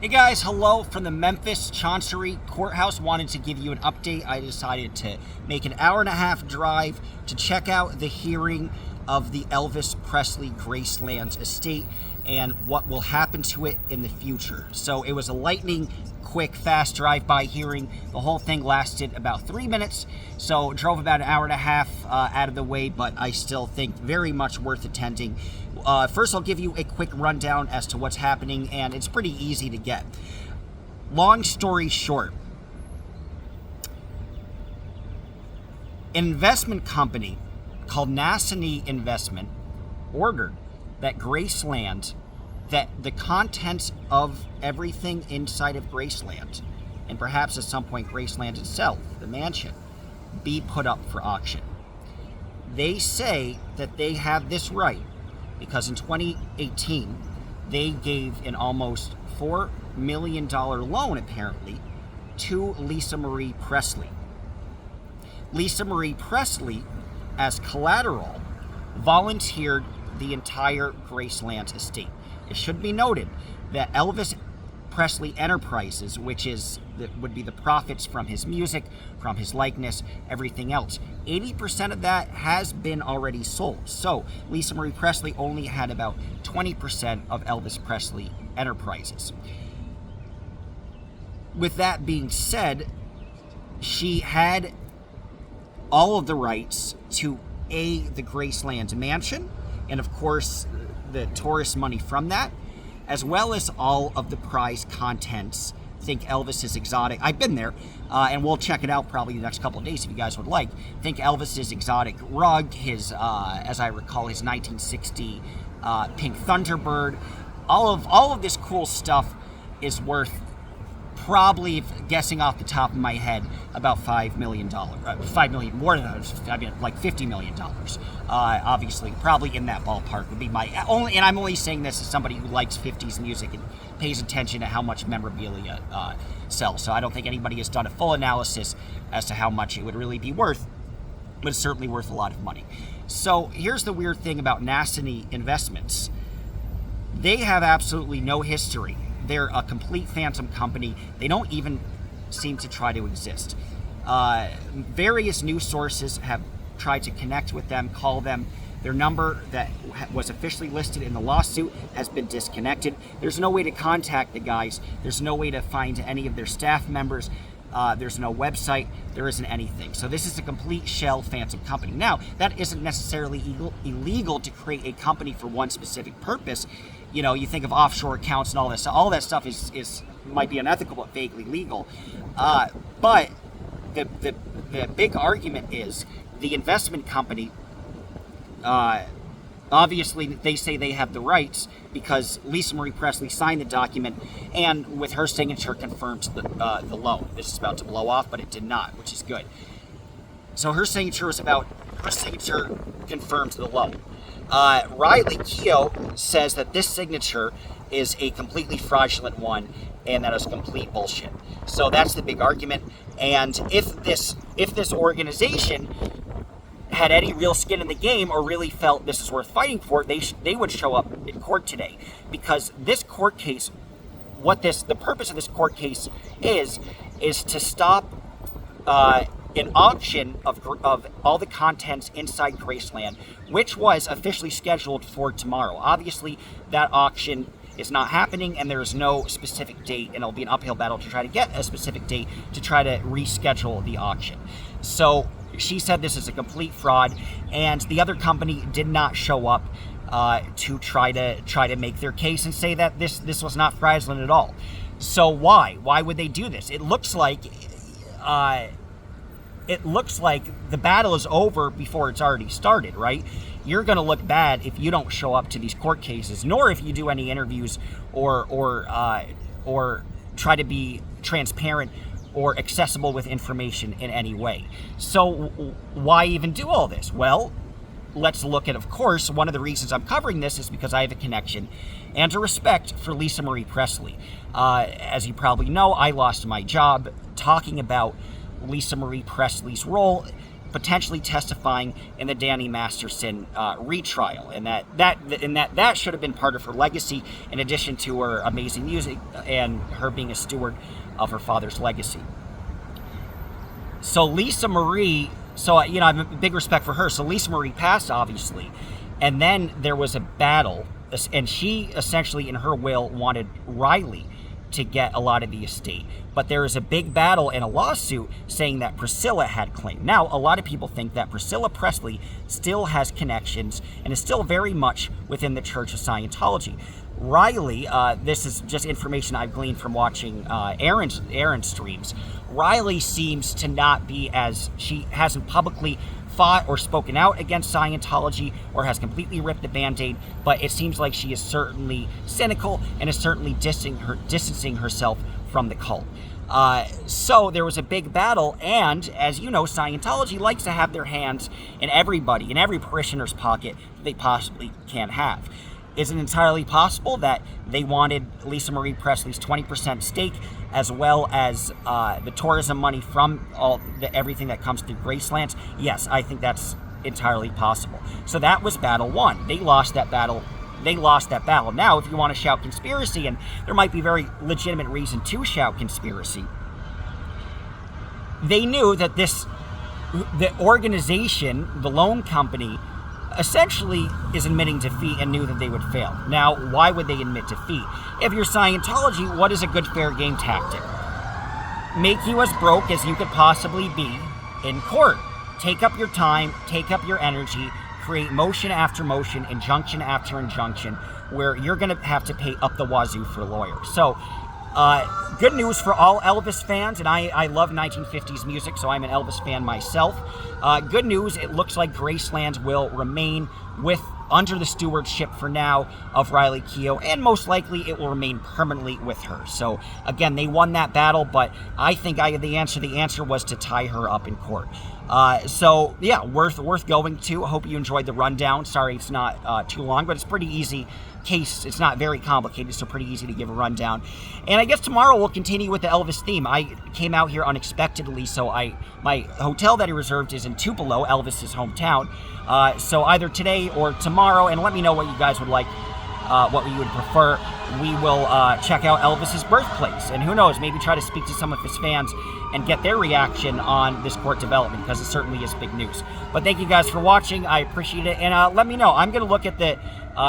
Hey guys, hello from the Memphis Chancery Courthouse. Wanted to give you an update. I decided to make an hour-and-a-half drive to check out the hearing of the Elvis Presley Graceland Estate and what will happen to it in the future. So it was a lightning quick, fast drive-by hearing. The whole thing lasted about 3 minutes, so drove about an hour-and-a-half out of the way, but I still think very much worth attending. First, I'll give you a quick rundown as to what's happening, and it's pretty easy to get. Long story short, an investment company called Nassani Investment ordered that Graceland, that the contents of everything inside of Graceland, and perhaps at some point Graceland itself, the mansion, be put up for auction. They say that they have this right because in 2018, they gave an almost $4 million loan, apparently, to Lisa Marie Presley. Lisa Marie Presley, as collateral, volunteered the entire Graceland estate. It should be noted that Elvis Presley Enterprises, which would be the profits from his music, from his likeness, everything else, 80% of that has been already sold. So Lisa Marie Presley only had about 20% of Elvis Presley Enterprises. With that being said, she had all of the rights to the Graceland mansion, and of course the tourist money from that, as well as all of the prize contents. Think Elvis's exotic, I've been there, and we'll check it out probably the next couple of days if you guys would like. Think Elvis's exotic rug, his, as I recall, his 1960 pink Thunderbird. All of this cool stuff is worth, probably, guessing off the top of my head, about $5 million. $5 million, more than that, I mean, like $50 million. Obviously, probably in that ballpark would be my only, and I'm only saying this as somebody who likes 50s music and pays attention to how much memorabilia sells. So I don't think anybody has done a full analysis as to how much it would really be worth, but it's certainly worth a lot of money. So here's the weird thing about Nassani Investments. They have absolutely no history. They're a complete phantom company. They don't even seem to try to exist. Various news sources have tried to connect with them, call them. Their number that was officially listed in the lawsuit has been disconnected. There's no way to contact the guys. There's no way to find any of their staff members. There's no website. There isn't anything. So this is a complete shell phantom company. Now, that isn't necessarily illegal to create a company for one specific purpose. You know, you think of offshore accounts and all this. All that stuff is might be unethical but vaguely legal. But the big argument is the investment company. Obviously, they say they have the rights because Lisa Marie Presley signed the document, and with her signature confirmed the loan. This is about to blow off, but it did not, which is good. So her signature confirms the loan. Riley Keough says that this signature is a completely fraudulent one and that is complete bullshit. So that's the big argument. And if this organization had any real skin in the game or really felt this is worth fighting for, they would show up in court today. Because this court case, the purpose of this court case is to stop an auction of all the contents inside Graceland, which was officially scheduled for tomorrow. Obviously, that auction is not happening, and there is no specific date, and it'll be an uphill battle to try to get a specific date to try to reschedule the auction. So she said this is a complete fraud, and the other company did not show up to try to make their case and say that this was not fraudulent at all. So why would they do this? It looks like the battle is over before it's already started, right? You're going to look bad if you don't show up to these court cases, nor if you do any interviews or try to be transparent or accessible with information in any way. So why even do all this? Well, let's look at, of course, one of the reasons I'm covering this is because I have a connection and a respect for Lisa Marie Presley. As you probably know, I lost my job talking about Lisa Marie Presley's role potentially testifying in the Danny Masterson retrial, and that should have been part of her legacy, in addition to her amazing music and her being a steward of her father's legacy. So Lisa Marie, I have a big respect for her. So Lisa Marie passed, obviously, and then there was a battle, and she essentially, in her will, wanted Riley to get a lot of the estate. But there is a big battle and a lawsuit saying that Priscilla had claim. Now, a lot of people think that Priscilla Presley still has connections and is still very much within the Church of Scientology. Riley, this is just information I've gleaned from watching Aaron's streams. Riley seems to not be she hasn't publicly fought or spoken out against Scientology or has completely ripped the Band-Aid, but it seems like she is certainly cynical and is certainly distancing herself from the cult. So there was a big battle, and as you know, Scientology likes to have their hands in everybody, in every parishioner's pocket they possibly can have. Is it entirely possible that they wanted Lisa Marie Presley's 20% stake, as well as the tourism money from everything that comes through Graceland? Yes, I think that's entirely possible. So that was battle one. They lost that battle. Now, if you want to shout conspiracy, and there might be very legitimate reason to shout conspiracy, they knew that the organization, the loan company, essentially is admitting defeat and knew that they would fail. Now, why would they admit defeat? If you're Scientology, what is a good fair game tactic? Make you as broke as you could possibly be in court. Take up your time, take up your energy, create motion after motion, injunction after injunction, where you're going to have to pay up the wazoo for lawyers. So, good news for all Elvis fans, and I love 1950s music, so I'm an Elvis fan myself. Good news, it looks like Graceland will remain under the stewardship for now of Riley Keough, and most likely it will remain permanently with her. So again, they won that battle, but I think I had the answer. The answer was to tie her up in court. So yeah, worth going to. I hope you enjoyed the rundown. Sorry it's not too long, but it's pretty easy case. It's not very complicated, so pretty easy to give a rundown. And I guess tomorrow we'll continue with the Elvis theme. I came out here unexpectedly, so my hotel that I reserved is in Tupelo, Elvis's hometown. So either today or tomorrow, and let me know what you guys would like, what you would prefer. We will check out Elvis's birthplace, and who knows, maybe try to speak to some of his fans and get their reaction on this court development, because it certainly is big news. But thank you guys for watching. I appreciate it, and let me know. I'm going to look at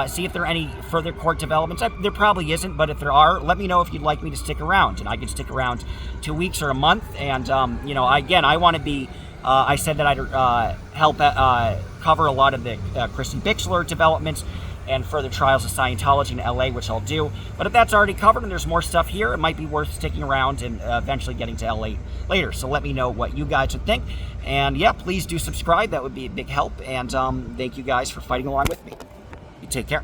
see if there are any further court developments. There probably isn't, but if there are, let me know if you'd like me to stick around, and I can stick around 2 weeks or a month. And I want to be. I said that I'd help cover a lot of the Christy Bixler developments and further trials of Scientology in LA, which I'll do. But if that's already covered and there's more stuff here, it might be worth sticking around and eventually getting to LA later. So let me know what you guys would think. And yeah, please do subscribe. That would be a big help. And thank you guys for fighting along with me. You take care.